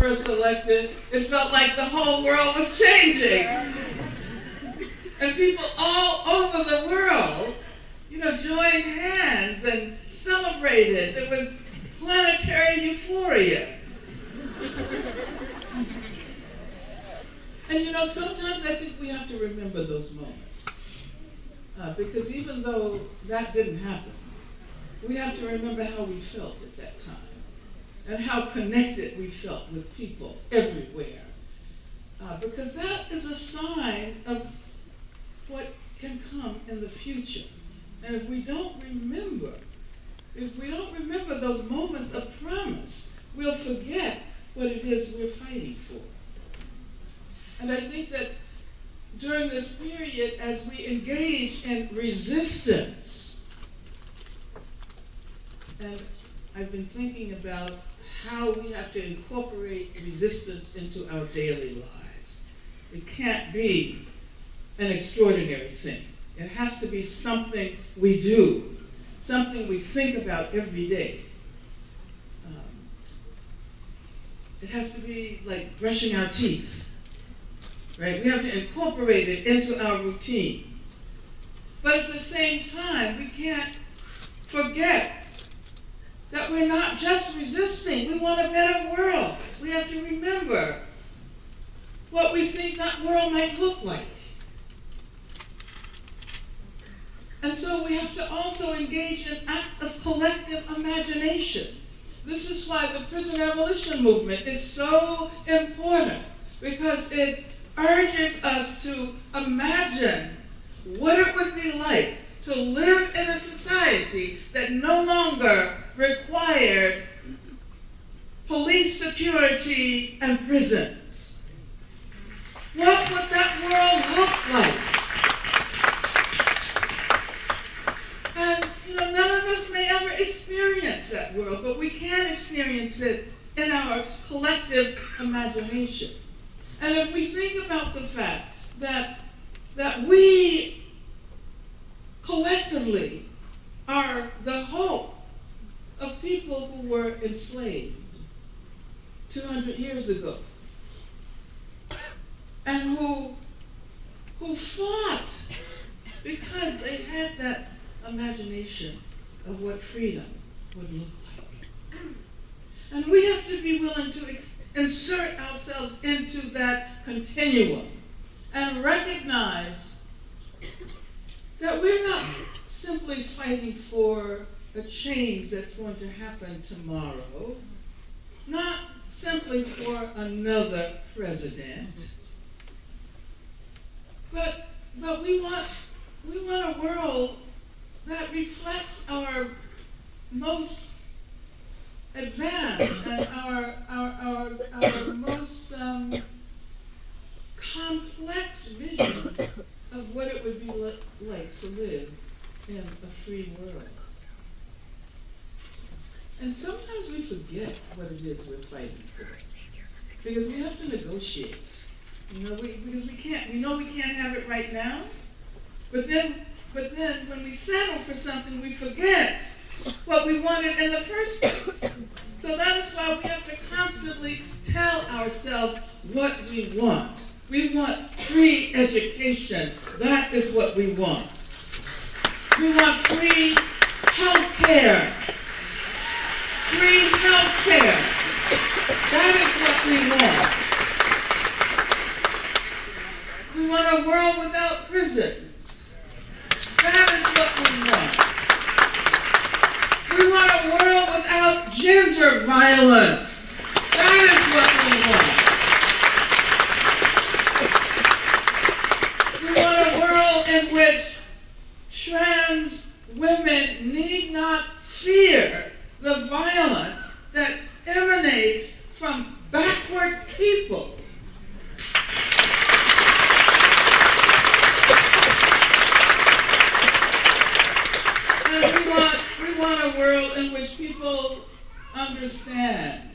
first elected, it felt like the whole world was changing. And people all over the world, joined hands and celebrated. There was planetary euphoria. And sometimes I think we have to remember those moments. Because even though that didn't happen, we have to remember how we felt at that time and how connected we felt with people everywhere. Because that is a sign of what can come in the future. And if we don't remember those moments of promise, we'll forget what it is we're fighting for. And I think that during this period, as we engage in resistance, and I've been thinking about how we have to incorporate resistance into our daily lives. It can't be an extraordinary thing. It has to be something we do, something we think about every day. It has to be like brushing our teeth, right? We have to incorporate it into our routines. But at the same time, we can't forget that we're not just resisting. We want a better world. We have to remember what we think that world might look like. And so we have to also engage in acts of collective imagination. This is why the prison abolition movement is so important, because it urges us to imagine what it would be like to live in a society that no longer required police security and prisons. What would that world look like? And none of us may ever experience that world, but we can experience it in our collective imagination. And if we think about the fact that we collectively are the hope of people who were enslaved 200 years ago, and who fought because they had that imagination of what freedom would look like. And we have to be willing to insert ourselves into that continuum and recognize that we're not simply fighting for a change that's going to happen tomorrow, not simply for another president, but we want a world that reflects our most advanced and our most complex vision of what it would be like to live in a free world. And sometimes we forget what it is we're fighting for, because we have to negotiate. Because we know we can't have it right now, but then when we settle for something, we forget what we wanted in the first place. So that is why we have to constantly tell ourselves what we want. We want free education. That is what we want. We want free health care. Free health care. That is what we want. We want a world without prisons. That is what we want. We want a world without gender violence. That is what we want. We want a world in which trans women need not fear the violence that emanates from backward people. We want a world in which people understand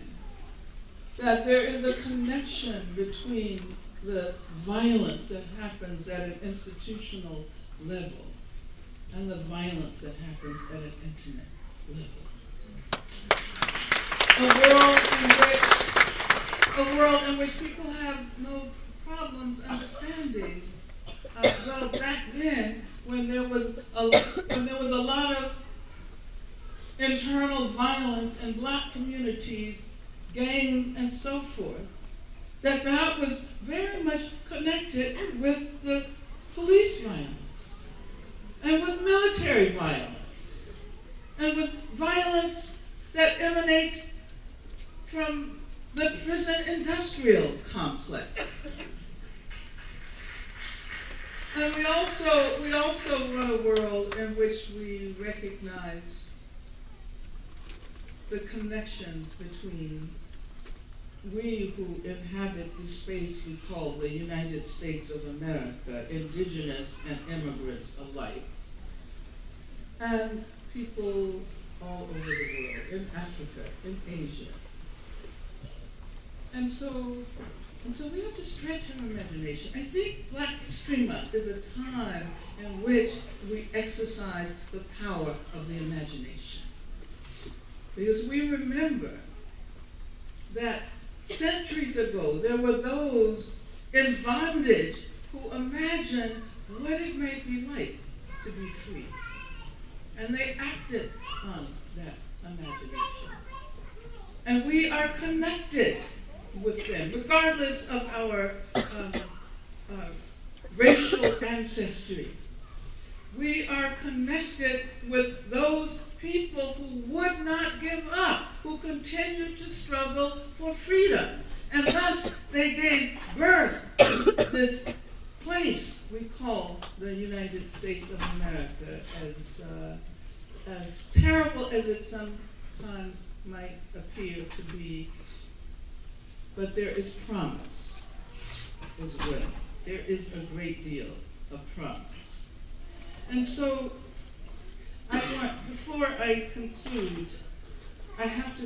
that there is a connection between the violence that happens at an institutional level and the violence that happens at an intimate level. A world in which people have no problems understanding. Well, back then, when there was a lot of internal violence in black communities, gangs, and so forth, that was very much connected with the police violence, and with military violence, and with violence that emanates from the prison industrial complex. And we also run a world in which we recognize the connections between we who inhabit the space we call the United States of America, indigenous and immigrants alike, and people all over the world, in Africa, in Asia. And so we have to stretch our imagination. I think Black History Month is a time in which we exercise the power of the imagination. Because we remember that centuries ago, there were those in bondage who imagined what it may be like to be free. And they acted on that imagination. And we are connected with them, regardless of our racial ancestry. We are connected with those people who would not give up, who continued to struggle for freedom. And thus they gave birth to this place we call the United States of America, as terrible as it sometimes might appear to be. But there is promise as well. There is a great deal of promise. And so before I conclude, I have to